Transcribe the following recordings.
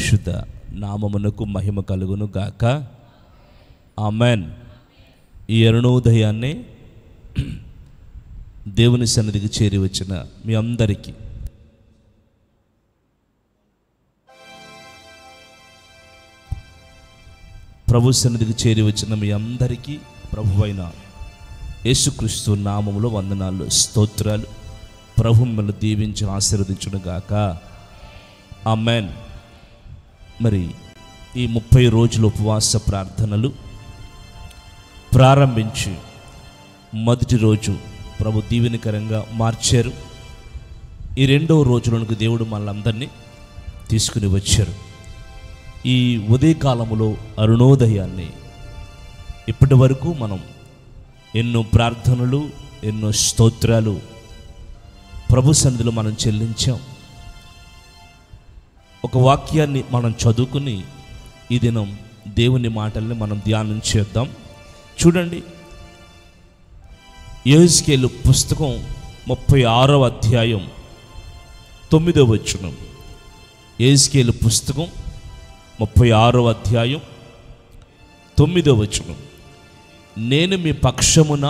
పరిశుద్ధ నామమునకు మహిమ కలుగును గాక. ఆమెన్. ఈ అరుణోదయాన్నే దేవుని సన్నిధికి చేరి వచ్చిన మీ అందరికీ ప్రభు సన్నిధికి చేరి వచ్చిన మీ అందరికీ ప్రభువైన యేసుక్రీస్తు నామములో వందనాలు, స్తోత్రాలు. ప్రభు మిమ్మల్ని దీవించి ఆశీర్వదించును గాక. ఆమెన్. మరి ఈ 30 రోజుల ఉపవాస ప్రార్థనలు ప్రారంభించి మొదటి రోజు ప్రభు దీవెనకరంగా మార్చారు. ఈ 2వ రోజులకు దేవుడు మనందరినీ తీసుకుని వచ్చారు. ఈ ఉదయకాలములో అరుణోదయాన్ని ఇప్పటి వరకు మనం ఎన్నో ప్రార్థనలు, ఎన్నో స్తోత్రాలు ప్రభు సన్నిధిలో మనం చెల్లించాం. ఒక వాక్యాన్ని మనం చదువుకుని ఈ దినం దేవుని మాటల్ని మనం ధ్యానం చేద్దాం. చూడండి, యెహెజ్కేలు పుస్తకం 36వ అధ్యాయం 9వ వచనం. యెహెజ్కేలు పుస్తకం 36వ అధ్యాయం 9వ వచనం. నేను మీ పక్షమున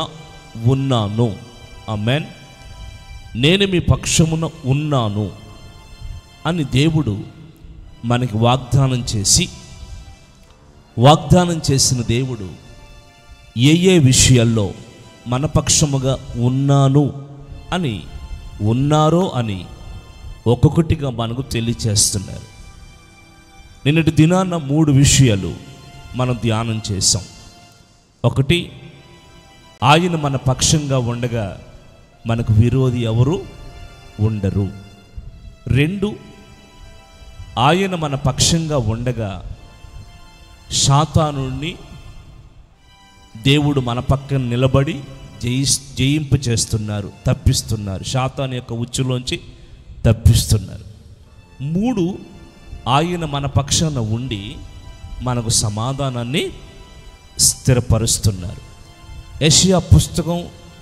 ఉన్నాను. ఆమేన్. నేను మీ పక్షమున ఉన్నాను అని దేవుడు మనకి వాగ్దానం చేసిన దేవుడు ఏ విషయాల్లో మన పక్షముగా ఉన్నాను అని ఉన్నారో అని ఒక్కొక్కటిగా మనకు తెలియచేస్తున్నారు. నిన్నటి దినాన 3 విషయాలు మనం ధ్యానం చేసాం. 1, ఆయన మన పక్షంగా ఉండగా మనకు విరోధి ఎవరు ఉండరు. 2, ఆయన మన పక్షంగా ఉండగా సాతానుని దేవుడు మన పక్కన నిలబడి జయింపు చేస్తున్నారు, తప్పిస్తున్నారు. సాతాను యొక్క ఉచ్చులోంచి తప్పిస్తున్నారు. 3, ఆయన మన పక్షాన ఉండి మనకు సమాధానాన్ని స్థిరపరుస్తున్నారు. యెషయా పుస్తకం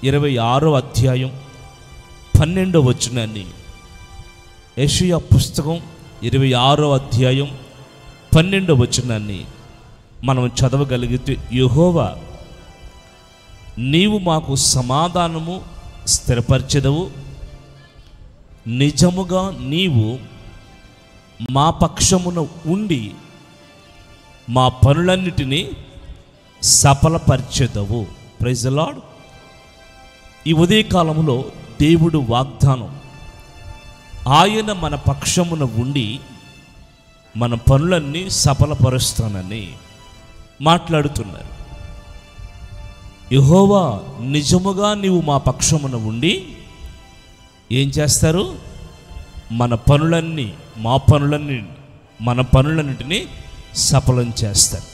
26వ అధ్యాయం 12వ వచనాన్ని, యెషయా పుస్తకం 26వ అధ్యాయం 12వ వచనాన్ని మనం చదవగలిగితే, యెహోవా నీవు మాకు సమాధానము స్థిరపరచెదవు, నిజముగా నీవు మా పక్షమున ఉండి మా పనులన్నిటినీ సఫలపరచెదవు. Praise the Lord. ఈ ఉదయకాలంలో దేవుడు వాగ్దానం, ఆయన మన పక్షమున ఉండి మన పనులన్నీ సఫలపరుస్తానని మాట్లాడుతున్నారు. యెహోవా నిజముగా నీవు మా పక్షమున ఉండి ఏం చేస్తారు? మన పనులన్నిటినీ సఫలం చేస్తారు.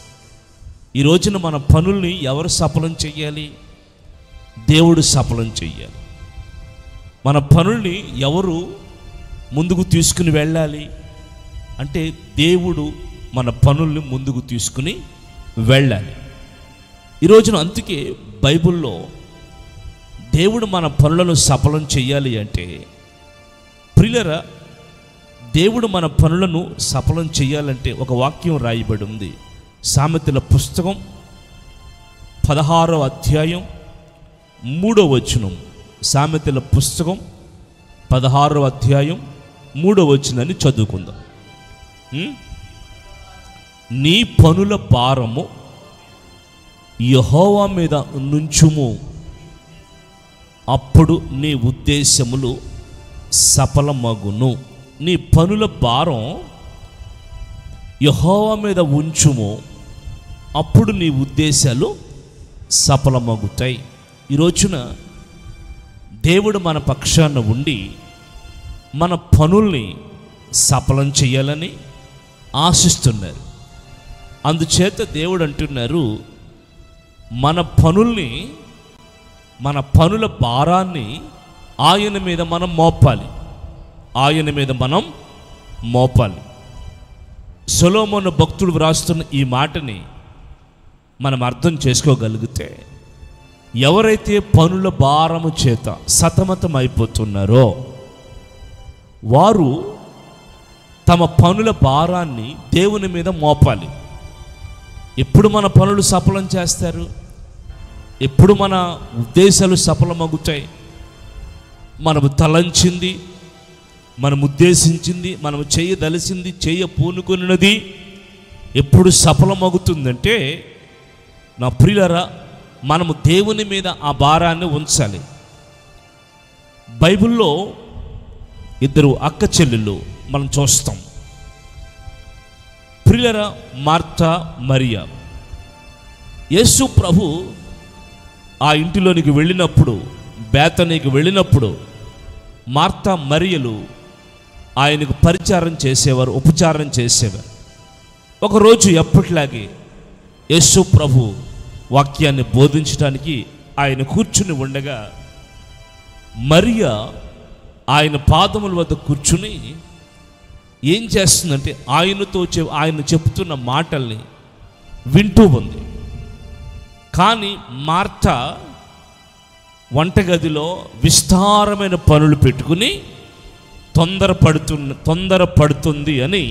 ఈ రోజున మన పనుల్ని ఎవరు సఫలం చెయ్యాలి? దేవుడు సఫలం చెయ్యాలి. మన పనుల్ని ఎవరు ముందుకు తీసుకుని వెళ్ళాలి అంటే దేవుడు మన పనుల్ని ముందుకు తీసుకుని వెళ్ళాలి. ఈ రోజున అందుకే బైబిల్లో దేవుడు మన పనులను సఫలం చెయ్యాలి అంటే, ప్రియులారా, దేవుడు మన పనులను సఫలం చేయాలంటే ఒక వాక్యం రాయబడి ఉంది. సామెతల పుస్తకం 16వ అధ్యాయం 3వ వచనం. సామెతల పుస్తకం 16వ అధ్యాయం 3వ వచనాన్ని చదువుకుందాం. నీ పనుల భారము యెహోవా మీద నుంచుము, అప్పుడు నీ ఉద్దేశములు సఫలమగును. నీ పనుల భారం యెహోవా మీద ఉంచుము, అప్పుడు నీ ఉద్దేశాలు సఫలమగుతాయి. ఈ రోజున దేవుడు మన పక్షాన ఉండి మన పనుల్ని సఫలం చేయాలని ఆశిస్తున్నారు. అందుచేత దేవుడు అంటున్నారు, మన పనుల భారాన్ని ఆయన మీద మనం మోపాలి. సొలొమోను భక్తుడు వ్రాస్తున్న ఈ మాటని మనం అర్థం చేసుకోగలిగితే, ఎవరైతే పనుల భారము చేత సతమతం అయిపోతున్నారో వారు తమ పనుల భారాన్ని దేవుని మీద మోపాలి. ఎప్పుడు మన పనులు సఫలం చేస్తారు? ఎప్పుడు మన ఉద్దేశాలు సఫలమవుతాయి? మనము తలంచింది, మనం ఉద్దేశించింది, మనము చేయదలిసింది, పూనుకున్నది ఎప్పుడు సఫలమవుతుందంటే, నా ప్రియులారా, మనము దేవుని మీద ఆ భారాన్ని ఉంచాలి. బైబిల్లో ఇద్దరు అక్క చెల్లెళ్ళు మనం చూస్తాం. ప్రియులారా, మార్తా, మరియా. యేసు ప్రభు ఆ ఇంటిలోనికి వెళ్ళినప్పుడు, బేతనీకి వెళ్ళినప్పుడు మార్తా మరియలు ఆయనకు పరిచారం చేసేవారు, ఉపచారం చేసేవారు. ఒకరోజు ఎప్పటిలాగే యేసు ప్రభు వాక్యాన్ని బోధించడానికి ఆయన కూర్చుని ఉండగా, మరియా ఆయన పాదముల వద్ద కూర్చుని ఏం చేస్తుందంటే ఆయన చెప్తున్న మాటల్ని వింటూ ఉంది. కానీ మార్తా వంటగదిలో విస్తారమైన పనులు పెట్టుకుని తొందరపడుతుంది అని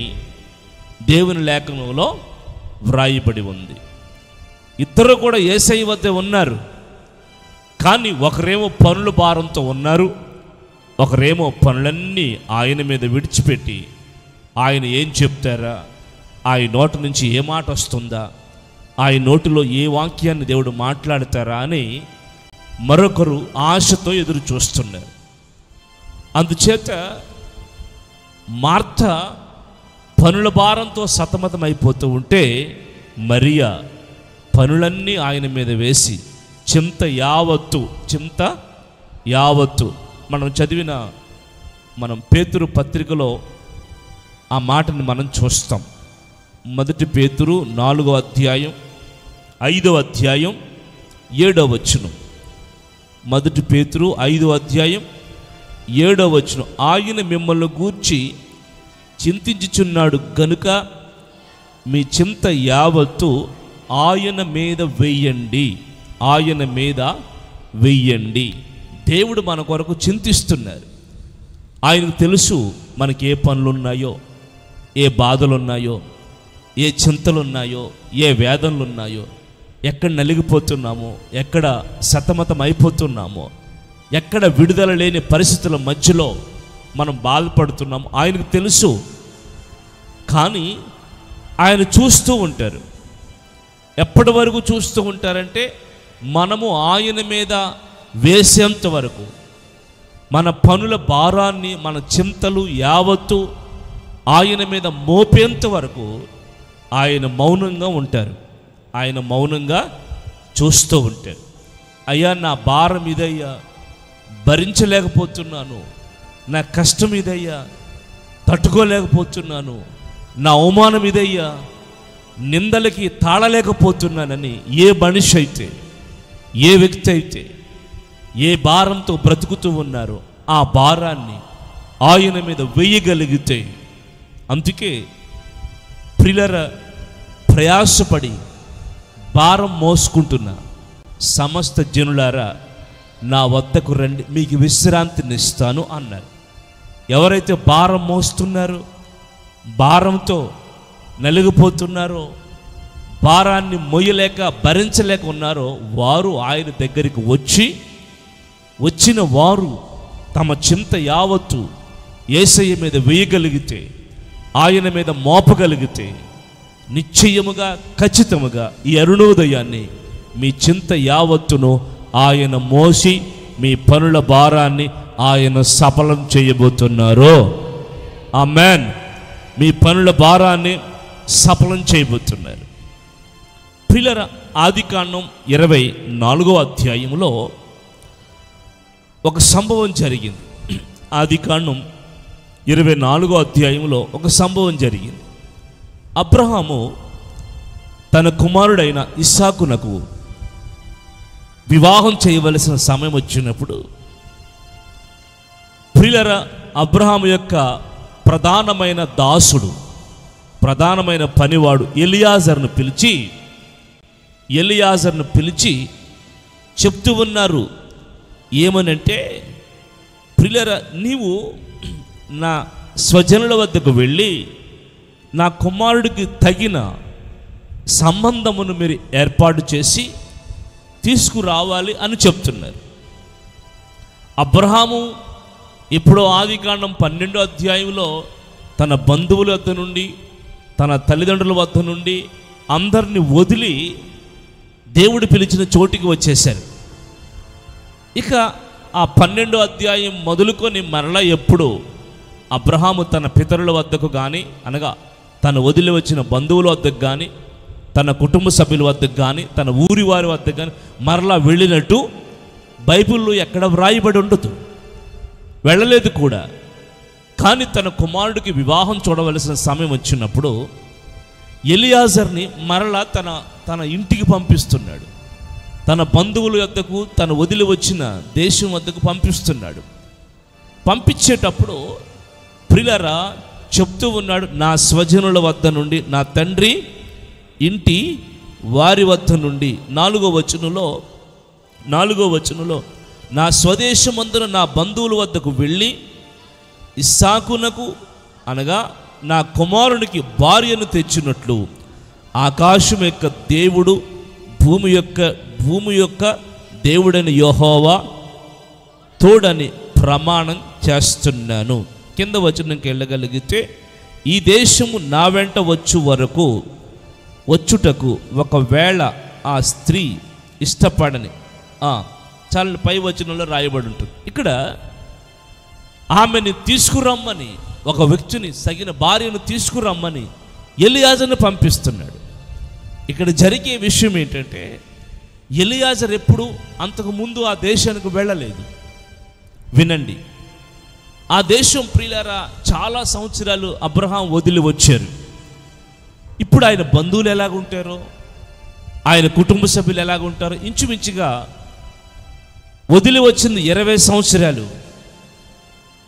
దేవుని లేఖనంలో వ్రాయబడి ఉంది. ఇద్దరు కూడా యేసయ్య వద్ద ఉన్నారు. కానీ ఒకరేమో పనుల భారంతో ఉన్నారు, ఒకరేమో పనులన్నీ ఆయన మీద విడిచిపెట్టి ఆయన ఏం చెప్తారా, ఆయన నోటి నుంచి ఏ మాట వస్తుందా, ఆయన నోటిలో ఏ వాక్యాన్ని దేవుడు మాట్లాడతారా అని మరొకరు ఆశతో ఎదురు చూస్తున్నారు. అందుచేత మార్తా పనుల భారంతో సతమతమైపోతూ ఉంటే, మరియా పనులన్నీ ఆయన మీద వేసి చింత యావత్తు మనం చదివిన పేతురు పత్రికలో ఆ మాటని మనం చూస్తాం. 1 పేతురు 4వ అధ్యాయం 5వ అధ్యాయం 7వ వచనం. 1 పేతురు 5వ అధ్యాయం 7వ వచనం. ఆయన మిమ్మల్ని గూర్చి చింతించుచున్నాడు గనుక మీ చింత యావత్తు ఆయన మీద వెయ్యండి. దేవుడు మన కొరకు చింతిస్తున్నారు. ఆయనకు తెలుసు మనకి ఏ పనులున్నాయో, ఏ బాధలున్నాయో, ఏ చింతలున్నాయో, ఏ వేదనలున్నాయో, ఎక్కడ నలిగిపోతున్నామో, ఎక్కడ సతమతం అయిపోతున్నామో, ఎక్కడ విడుదల లేని పరిస్థితుల మధ్యలో మనం బాధపడుతున్నామో ఆయనకు తెలుసు. కానీ ఆయన చూస్తూ ఉంటారు. ఎప్పటి వరకు చూస్తూ ఉంటారంటే, మనము ఆయన మీద వేసేంత వరకు, మన పనుల భారాన్ని, మన చింతలు యావత్తు ఆయన మీద మోపేంత వరకు ఆయన మౌనంగా ఉంటారు. ఆయన మౌనంగా చూస్తూ ఉంటారు. అయ్యా, నా భారం ఇదయ్యా, భరించలేకపోతున్నాను, నా కష్టం ఇదయ్యా, తట్టుకోలేకపోతున్నాను, నా అవమానం ఇదయ్యా, నిందలకి తాళలేకపోతున్నానని ఏ మనిషి అయితే, ఏ వ్యక్తి అయితే ఏ భారంతో బ్రతుకుతూ ఉన్నారో ఆ భారాన్ని ఆయన మీద వేయగలిగితే, అందుకే ప్రియులారా, ప్రయాసపడి భారం మోసుకుంటున్న సమస్త జనులారా నా వద్దకు రండి, మీకు విశ్రాంతినిస్తాను అన్నారు. ఎవరైతే భారం మోస్తున్నారో, భారంతో నలిగిపోతున్నారో, భారాన్ని మొయ్యలేక భరించలేక ఉన్నారో వారు ఆయన దగ్గరికి వచ్చిన వారు తమ చింత యావత్తు యేసయ్య మీద వేయగలిగితే, ఆయన మీద మోపగలిగితే, నిశ్చయముగా ఖచ్చితముగా ఈ అరుణోదయాన్ని మీ చింత యావత్తును ఆయన మోసి మీ పనుల భారాన్ని ఆయన సఫలం చేయబోతున్నారు. ఆమేన్. మీ పనుల భారాన్ని సఫలం చేయబోతున్నారు. ప్రియులారా, ఆదికాండం 24వ అధ్యాయంలో ఒక సంభవం జరిగింది. ఆదికాండం 24వ అధ్యాయంలో ఒక సంభవం జరిగింది. అబ్రహాము తన కుమారుడైన ఇస్సాకునకు వివాహం చేయవలసిన సమయం వచ్చినప్పుడు, ప్రియులారా, అబ్రహాము యొక్క ప్రధానమైన దాసుడు, ప్రధానమైన పనివాడు ఎలియాజర్ను పిలిచి చెప్తూ ఉన్నారు. ఏమనంటే, ప్రియులారా, నీవు నా స్వజనుల వద్దకు వెళ్ళి నా కుమారుడికి తగిన సంబంధమును మీరు ఏర్పాటు చేసి తీసుకురావాలి అని చెప్తున్నారు. అబ్రహాము ఇప్పుడు ఆదికాండం 12వ అధ్యాయంలో తన బంధువుల వద్ద నుండి, తన తల్లిదండ్రుల వద్ద నుండి అందరిని వదిలి దేవుడు పిలిచిన చోటికి వచ్చేశారు. ఇక ఆ 12వ అధ్యాయం మొదలుకొని మరలా ఎప్పుడు అబ్రహాము తన పితరుల వద్దకు కానీ, అనగా తన వదిలి వచ్చిన బంధువుల వద్దకు కానీ, తన కుటుంబ సభ్యుల వద్దకు కానీ, తన ఊరి వారి వద్దకు కానీ మరలా వెళ్ళినట్టు బైబిల్లో ఎక్కడ వ్రాయబడి ఉండదు, వెళ్ళలేదు కూడా. కానీ తన కుమారుడికి వివాహం చూడవలసిన సమయం వచ్చినప్పుడు ఎలియాజర్ని మరలా తన ఇంటికి పంపిస్తున్నాడు. తన బంధువుల వద్దకు, తన వదిలి వచ్చిన దేశం వద్దకు పంపిస్తున్నాడు. పంపించేటప్పుడు ప్రియులారా చెప్తూ ఉన్నాడు, నా స్వజనుల వద్ద నుండి, నా తండ్రి ఇంటి వారి వద్ద నుండి. 4వ వచనంలో నా స్వదేశమందున నా బంధువుల వద్దకు వెళ్ళి ఇస్సాకునకు, అనగా నా కుమారునికి భార్యను తెచ్చినట్లు ఆకాశం యొక్క దేవుడు, భూమి యొక్క దేవుడని యెహోవా తోడని ప్రమాణం చేస్తున్నాను. కింద వచనంకి వెళ్ళగలిగితే, ఈ దేశము నా వెంట వచ్చుటకు ఒకవేళ ఆ స్త్రీ ఇష్టపడని, చాలా పై వచనంలో రాయబడి ఉంటుంది. ఇక్కడ ఆమెని తీసుకురమ్మని, ఒక వ్యక్తిని, తగిన భార్యను తీసుకురమ్మని ఎలియాజర్ని పంపిస్తున్నాడు. ఇక్కడ జరిగే విషయం ఏంటంటే, ఎలియాజర్ ఎప్పుడు అంతకుముందు ఆ దేశానికి వెళ్ళలేదు. వినండి, ఆ దేశం ప్రియులారా చాలా సంవత్సరాలు అబ్రహాం వదిలి వచ్చారు. ఇప్పుడు ఆయన బంధువులు ఎలాగుంటారో, ఆయన కుటుంబ సభ్యులు ఎలాగుంటారో, ఇంచుమించుగా వదిలి వచ్చింది 20 సంవత్సరాలు.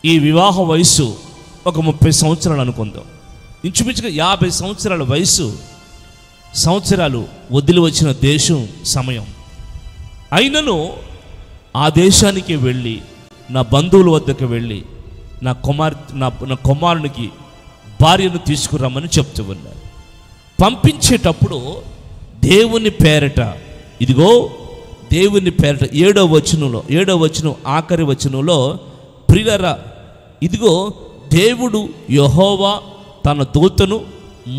ఈ వివాహ వయసు ఒక 30 సంవత్సరాలు అనుకుందాం. ఇంచుమించుగా 50 సంవత్సరాల వయసు, సంవత్సరాలు వదిలి వచ్చిన దేశం సమయం. అయినను ఆ దేశానికి వెళ్ళి, నా బంధువుల వద్దకు వెళ్ళి నా కుమారునికి భార్యను తీసుకురమ్మని చెప్తూ ఉన్నారు. పంపించేటప్పుడు దేవుని పేరట, ఇదిగో దేవుని పేరట 7వ వచనం ఆఖరి వచనంలో, ప్రియులారా ఇదిగో దేవుడు యెహోవా తన దూతను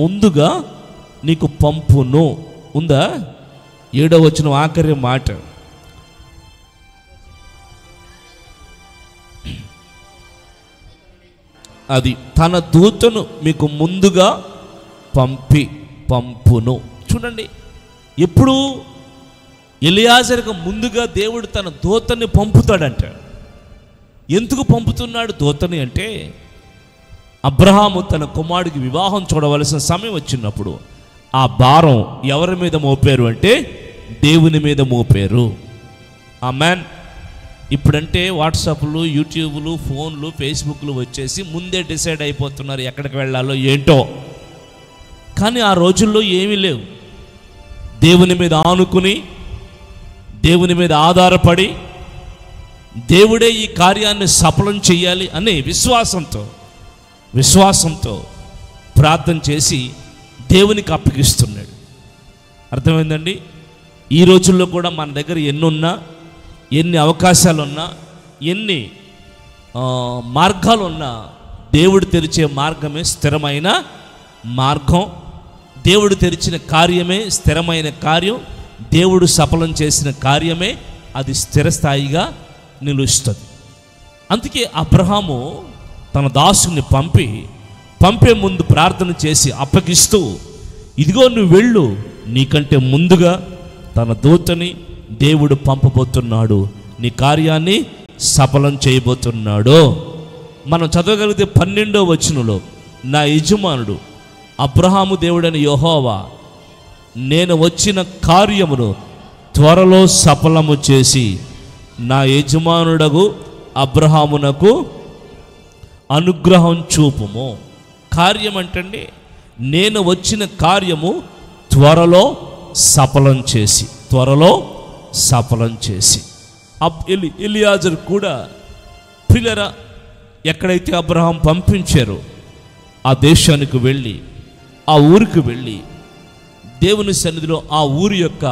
ముందుగా నీకు పంపును ఉందా? 7వ వచనం ఆఖరి మాట. అది తన దూతను మీకు ముందుగా పంపును. చూడండి, ఎప్పుడు ఎలియాజరుకు ముందుగా దేవుడు తన దూతని పంపుతాడంట. ఎందుకు పంపుతున్నాడు దూతని అంటే, అబ్రహాము తన కుమారుడికి వివాహం చూడవలసిన సమయం వచ్చినప్పుడు ఆ భారం ఎవరి మీద మోపారు అంటే దేవుని మీద మోపారు. ఆమేన్. ఇప్పుడంటే వాట్సాప్లు, యూట్యూబ్లు, ఫోన్లు, ఫేస్బుక్లు వచ్చేసి ముందే డిసైడ్ అయిపోతున్నారు ఎక్కడికి వెళ్ళాలో ఏంటో. కానీ ఆ రోజుల్లో ఏమీ లేవు. దేవుని మీద ఆనుకుని, దేవుని మీద ఆధారపడి, దేవుడే ఈ కార్యాన్ని సఫలం చేయాలి అనే విశ్వాసంతో ప్రార్థన చేసి దేవునికి అప్పగిస్తున్నాడు. అర్థమైందండి? ఈ రోజుల్లో కూడా మన దగ్గర ఎన్నున్నా, ఎన్ని అవకాశాలున్నా, ఎన్ని మార్గాలున్నా, దేవుడు తెరిచే మార్గమే స్థిరమైన మార్గం. దేవుడు తెరిచిన కార్యమే స్థిరమైన కార్యం. దేవుడు సఫలం చేసిన కార్యమే అది స్థిరస్థాయిగా నిలుస్తుంది. అందుకే అబ్రహాము తన దాసుని పంపే ముందు ప్రార్థన చేసి అప్పగిస్తూ, ఇదిగో నువ్వు వెళ్ళు, నీకంటే ముందుగా తన దూతని దేవుడు పంపబోతున్నాడు, నీ కార్యాన్ని సఫలం చేయబోతున్నాడు. మనం చదవగలిగితే 12వ వచనంలో, నా యజమానుడు అబ్రహాము దేవుడైన యెహోవా నేను వచ్చిన కార్యమును త్వరలో సఫలము చేసి నా యజమానుడగు అబ్రహామునకు అనుగ్రహం చూపుము. కార్యం అంటే నేను వచ్చిన కార్యము త్వరలో సఫలం చేసి ఎలియాజరు కూడా ప్రియులారా ఎక్కడైతే అబ్రహాం పంపించారో ఆ దేశానికి వెళ్ళి ఆ ఊరికి వెళ్ళి దేవుని సన్నిధిలో ఆ ఊరి యొక్క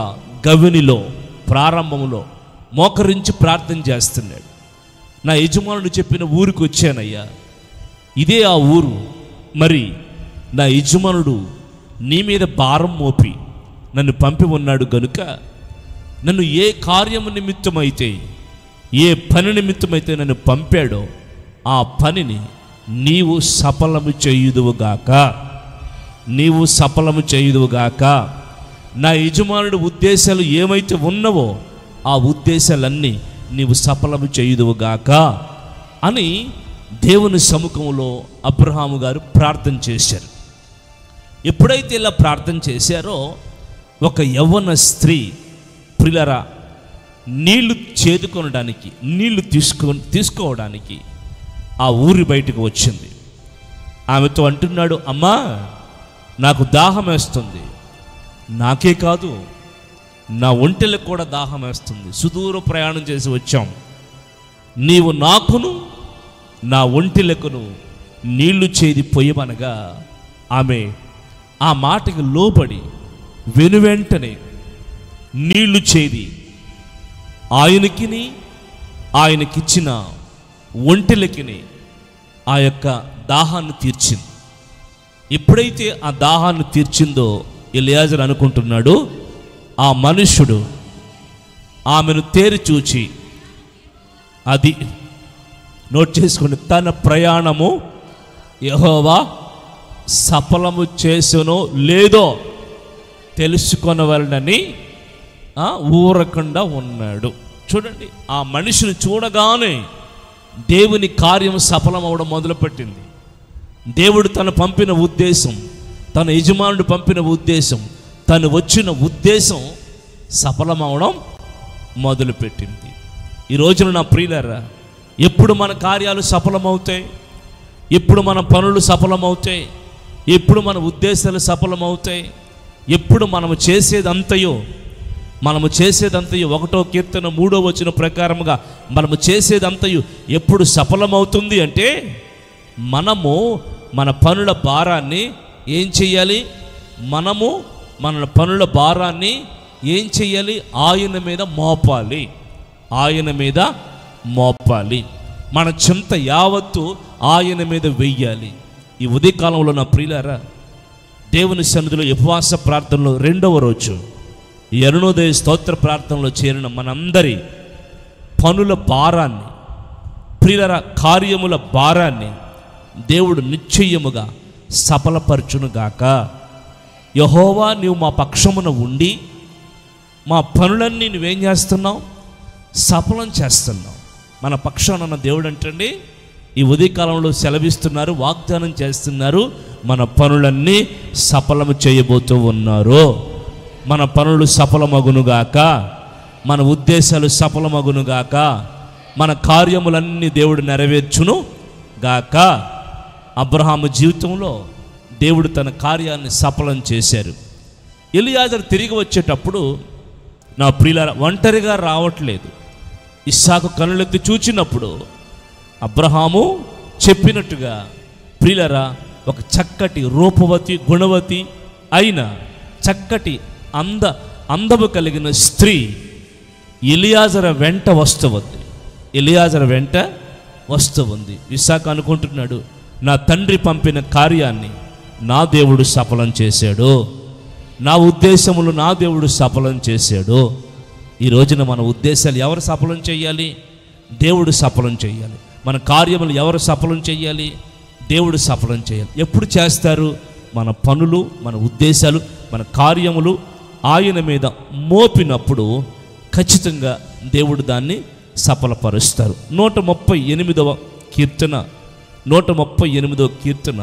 గవినిలో ప్రారంభంలో మోకరించి ప్రార్థన చేస్తున్నాడు. నా యజమానుడు చెప్పిన ఊరికి వచ్చానయ్యా, ఇదే ఆ ఊరు. మరి నా యజమానుడు నీ మీద భారం మోపి నన్ను పంపి ఉన్నాడు గనుక నన్ను ఏ కార్యము నిమిత్తమైతే, ఏ పని నిమిత్తమైతే నన్ను పంపాడో ఆ పనిని నీవు సఫలము చేయుదువుగాక, నీవు సఫలము చేయుదువుగాక. నా యజమానుడి ఉద్దేశాలు ఏమైతే ఉన్నవో ఆ ఉద్దేశాలన్నీ నీవు సఫలము చేయుదువుగాక అని దేవుని సముఖంలో అబ్రహాము గారు ప్రార్థన చేశారు. ఎప్పుడైతే ఇలా ప్రార్థన చేశారో ఒక యవ్వన స్త్రీ ప్రియులారా నీళ్లు చేదుకొనడానికి, నీళ్లు తీసుకోవడానికి ఆ ఊరి బయటకు వచ్చింది. ఆమెతో అంటున్నాడు, అమ్మా నాకు దాహం వేస్తుంది. నాకే కాదు నా ఒంటెలకు కూడా దాహం వేస్తుంది. సుదూర ప్రయాణం చేసి వచ్చాం. నీవు నాకును నా ఒంటెలకును నీళ్లు చేది పొయ్యమనగా ఆమె ఆ మాటకి లోబడి వెనువెంటనే నీళ్లు చేది ఆయనకిచ్చిన ఒంటెలకిని ఆ యొక్క దాహాన్ని తీర్చింది. ఎప్పుడైతే ఆ దాహాన్ని తీర్చిందో ఎలియాజరు అనుకుంటున్నాడు, ఆ మనుష్యుడు ఆమెను తేరి చూచి, అది నోట్ చేసుకుని, తన ప్రయాణము యెహోవా సఫలము చేసునో లేదో తెలుసుకొనవలనని ఊరకుండా ఉన్నాడు. చూడండి, ఆ మనిషిని చూడగానే దేవుని కార్యం సఫలం అవడం మొదలుపెట్టింది. దేవుడు తను పంపిన ఉద్దేశం, తన యజమానుడు పంపిన ఉద్దేశం, తను వచ్చిన ఉద్దేశం సఫలమవడం మొదలుపెట్టింది. ఈ రోజున నా ప్రియులారా, ఎప్పుడు మన కార్యాలు సఫలమవుతాయి, ఎప్పుడు మన పనులు సఫలమవుతాయి, ఎప్పుడు మన ఉద్దేశాలు సఫలమవుతాయి, ఎప్పుడు మనము చేసేదంతయో 1వ కీర్తన 3వ వచనం ప్రకారముగా మనము చేసేదంతయు ఎప్పుడు సఫలమవుతుంది అంటే, మనము మన పనుల భారాన్ని ఏం చెయ్యాలి? మనము మన పనుల భారాన్ని ఏం చెయ్యాలి? ఆయన మీద మోపాలి, ఆయన మీద మోపాలి. మన చింత యావత్తు ఆయన మీద వెయ్యాలి. ఈ ఉదయకాలంలో నా ప్రియులారా, దేవుని సన్నిధిలో ఉపవాస ప్రార్థనలో 2వ రోజు ఈ అరుణోదయ స్తోత్ర ప్రార్థనలో చేరిన మనందరి పనుల భారాన్ని, ప్రియులారా కార్యముల భారాన్ని దేవుడు నిశ్చయముగా సఫలపరచునుగాక. యెహోవా నీవు మా పక్షమున ఉండి మా పనులన్నీ నువ్వేం చేస్తున్నావు? సఫలం చేస్తున్నావు. మన పక్షాన దేవుడు అంటండి ఈ ఉదయకాలంలో సెలవిస్తున్నారు, వాగ్దానం చేస్తున్నారు, మన పనులన్నీ సఫలము చేయబోతూ ఉన్నారు. మన పనులు సఫలమగునుగాక, మన ఉద్దేశాలు సఫలమగునుగాక, మన కార్యములన్నీ దేవుడు నెరవేర్చును గాక. అబ్రహాము జీవితంలో దేవుడు తన కార్యాన్ని సఫలం చేశారు. ఎలియాజరు తిరిగి వచ్చేటప్పుడు నా ప్రియులారా ఒంటరిగా రావట్లేదు. ఇస్సాకు కనులెత్తి చూచినప్పుడు అబ్రహాము చెప్పినట్టుగా ప్రియులారా ఒక చక్కటి రూపవతి గుణవతి అయిన చక్కటి అందము కలిగిన స్త్రీ ఎలియాజరు వెంట వస్తుంది. ఎలియాజరు వెంట వస్తూ ఉంది. ఇస్సాకు అనుకుంటున్నాడు, నా తండ్రి పంపిన కార్యాన్ని నా దేవుడు సఫలం చేశాడు, నా ఉద్దేశములు నా దేవుడు సఫలం చేశాడు. ఈ రోజున మన ఉద్దేశాలు ఎవరు సఫలం చేయాలి? దేవుడు సఫలం చేయాలి. మన కార్యములు ఎవరు సఫలం చేయాలి? దేవుడు సఫలం చేయాలి. ఎప్పుడు చేస్తారు? మన పనులు, మన ఉద్దేశాలు, మన కార్యములు ఆయన మీద మోపినప్పుడు ఖచ్చితంగా దేవుడు దాన్ని సఫలపరుస్తారు. 138వ కీర్తన 138వ కీర్తన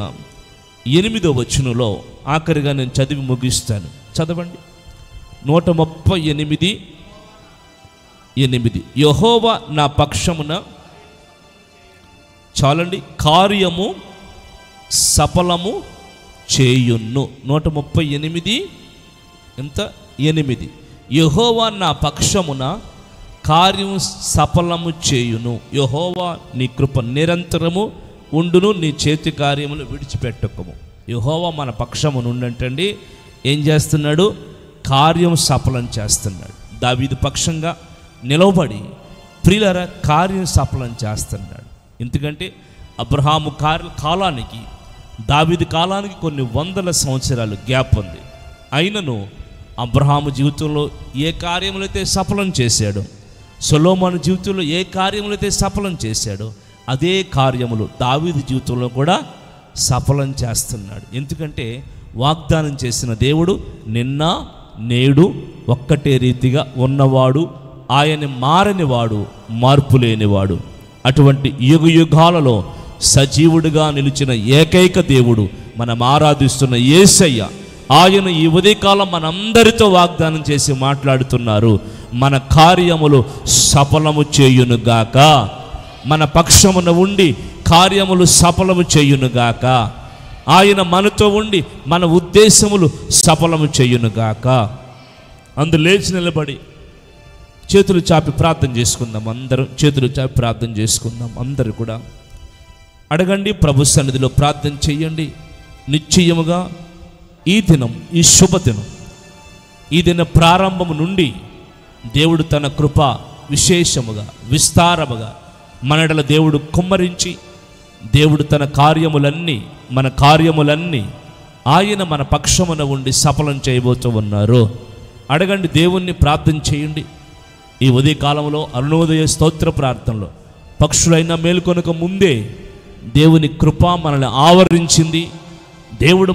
8వ వచనంలో ఆఖరిగా నేను చదివి ముగిస్తాను. చదవండి. 138:8 యెహోవా నా పక్షమున, చాలండి, కార్యము సఫలము చేయును. 138 ఎంత? 8 యెహోవా నా పక్షమున కార్యం సఫలము చేయును. యెహోవా నీ కృప నిరంతరము ఉండును, నీ చేతి కార్యములు విడిచిపెట్టకము. యెహోవా మన పక్షము నుండంటండి ఏం చేస్తున్నాడు? కార్యం సఫలం చేస్తున్నాడు. దావీదు పక్షంగా నిలవబడి ప్రియులారా కార్యం సఫలం చేస్తున్నాడు. ఎందుకంటే అబ్రహాము కాలానికి దావీదు కాలానికి కొన్ని వందల సంవత్సరాలు గ్యాప్ ఉంది. అయినను అబ్రహాము జీవితంలో ఏ కార్యములైతే సఫలం చేశాడో, సొలొమోను జీవితంలో ఏ కార్యములైతే సఫలం చేశాడో, అదే కార్యములు దావీదు జీవితంలో కూడా సఫలం చేస్తున్నాడు. ఎందుకంటే వాగ్దానం చేసిన దేవుడు నిన్న నేడు ఒక్కటే రీతిగా ఉన్నవాడు, ఆయన మారనివాడు, మార్పు లేనివాడు. అటువంటి యుగ యుగాలలో సజీవుడిగా నిలిచిన ఏకైక దేవుడు మనం ఆరాధిస్తున్న యేసయ్య. ఆయన ఈ ఉదయకాలం మనందరితో వాగ్దానం చేసి మాట్లాడుతున్నారు, మన కార్యములు సఫలము చేయునుగాక, మన పక్షమున ఉండి కార్యములు సఫలము చేయునుగాక, ఆయన మనతో ఉండి మన ఉద్దేశములు సఫలము చేయునుగాక. అందరూ లేచి నిలబడి చేతులు చాపి ప్రార్థన చేసుకుందాం. అందరం చేతులు చాపి ప్రార్థన చేసుకుందాం. అందరూ కూడా అడగండి, ప్రభు సన్నిధిలో ప్రార్థన చేయండి. నిశ్చయముగా ఈ దినం, ఈ శుభదినం, ఈ దిన ప్రారంభము నుండి దేవుడు తన కృప విశేషముగా విస్తారముగా మనడల దేవుడు కుమ్మరించి, దేవుడు తన కార్యములన్నీ, మన కార్యములన్నీ ఆయన మన పక్షమున ఉండి సఫలం చేయబోతూ ఉన్నారు. అడగండి, దేవుణ్ణి ప్రార్థన చేయండి. ఈ ఉదయకాలంలో అరుణోదయ స్తోత్ర ప్రార్థనలో పక్షులైనా మేలుకొనక ముందే దేవుని కృప మనల్ని ఆవరించింది. దేవుడు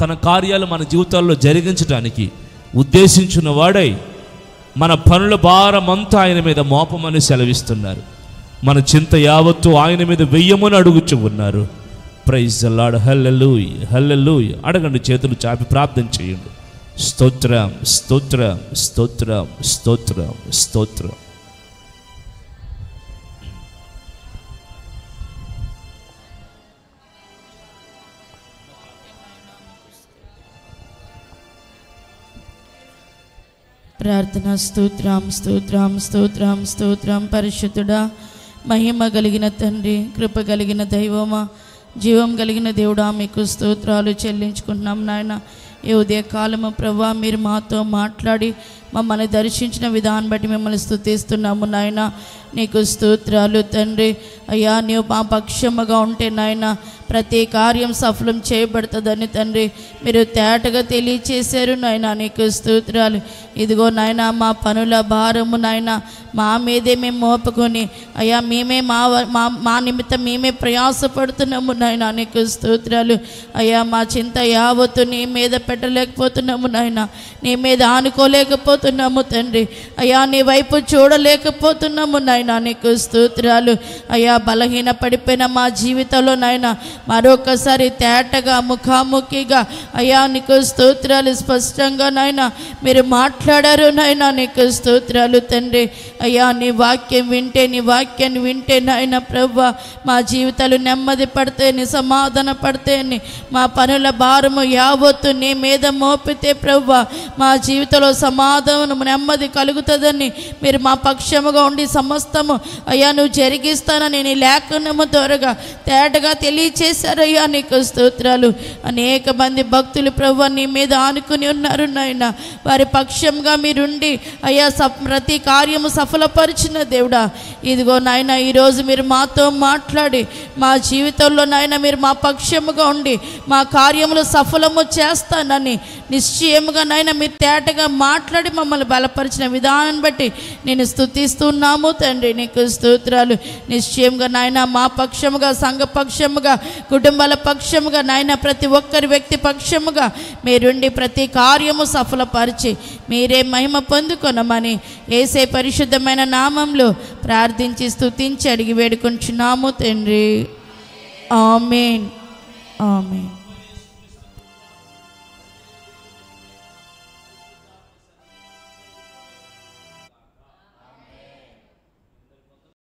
తన కార్యాలు మన జీవితాల్లో జరిగించడానికి ఉద్దేశించిన వాడై మన పనుల భారమంతా ఆయన మీద మోపమని సెలవిస్తున్నారు. మన చింత యావత్తు ఆయన మీద వెయ్యమని అడుగుచూ ఉన్నారు. Praise the Lord. Hallelujah, hallelujah. అడగండి, చేతులు చాపి ప్రార్థన చేయండి. స్తోత్రం, స్తోత్రం, స్తోత్రం, స్తోత్రం, స్తోత్రం. ప్రార్థన. స్తోత్రం, స్తోత్రం, స్తోత్రం, స్తోత్రం. పరిశుద్ధుడా, మహిమ కలిగిన తండ్రి, కృప కలిగిన దైవమా, జీవం కలిగిన దేవుడా, మీకు స్తోత్రాలు చెల్లించుకుంటున్నాం నాయన. ఈ ఉదయకాలము ప్రభా మీరు మాతో మాట్లాడి మమ్మల్ని దర్శించిన విధానం బట్టి మిమ్మల్ని స్తుతిస్తున్నాము నాయన. నీకు స్తోత్రాలు తండ్రి. అయ్యా, నీవు మా పక్షముగా ఉంటే నాయన ప్రతి కార్యం సఫలం చేయబడుతుందని తండ్రి మీరు తేటగా తెలియచేశారు నాయన. నీకు స్తోత్రాలు. ఇదిగో నాయన, మా పనుల భారము నాయన మా మీదే మేము మోపుకొని అయ్యా మేమే మా నిమిత్తం మేమే ప్రయాసపడుతున్నాము నాయన. నీకు స్తోత్రాలు. అయ్యా, మా చింత యావత్తు నీ మీద పెట్టలేకపోతున్నాము నాయన, నీ మీద ఆనుకోలేకపోతున్నాము తండ్రి. అయ్యా, నీ వైపు చూడలేకపోతున్నాము నాయన. నీకు స్తోత్రాలు. అయ్యా, బలహీన పడిపోయిన మా జీవితంలో నాయన మరొకసారి తేటగా ముఖాముఖిగా అయ్యా నీకు స్తోత్రాలు. స్పష్టంగా నాయన మీరు మాట్లాడారు నాయన. నీకు స్తోత్రాలు తండ్రి. అయ్యా, నీ వాక్యం వింటే, నీ వాక్యాన్ని వింటే నాయన ప్రభువా మా జీవితాలు నెమ్మది పడితేని, సమాధాన పడితేని, మా పనుల భారము యావత్తు నీ మీద మోపితే ప్రభువా మా జీవితంలో సమాధానం నెమ్మది కలుగుతుందని మీరు మా పక్షముగా ఉండి సమస్తము అయ్యా నువ్వు జరిగిస్తానని నీ లేఖనము త్వరగా తేటగా తెలియచేశారయ్యా. నీకు స్తోత్రాలు. అనేక మంది భక్తులు ప్రభువా నీ మీద ఆనుకుని ఉన్నారు నాయన. వారి పక్షంగా మీరుండి అయ్యా ప్రతి కార్యము సఫలపరిచిన దేవుడా, ఇదిగో నాయన ఈరోజు మీరు మాతో మాట్లాడి మా జీవితంలో నాయన మీరు మా పక్షముగా ఉండి మా కార్యములు సఫలము చేస్తానని నిశ్చయముగా నాయన మీరు తేటగా మాట్లాడి మమ్మల్ని బలపరిచిన విధానం బట్టి నేను స్తుతిస్తున్నాము తండ్రి. నీకు స్తోత్రాలు. నిశ్చయంగా నాయన మా పక్షముగా, సంఘ పక్షముగా, కుటుంబాల పక్షముగా నాయన ప్రతి ఒక్కరి వ్యక్తి పక్షముగా మీరుండి ప్రతి కార్యము సఫలపరిచి మీరే మహిమ పొందుకొనమని యేసే పరిశుద్ధమైన నామంలో ప్రార్థించి స్తుతించి అడిగి వేడుకొంచున్నాము తండ్రి. ఆమేన్, ఆమేన్.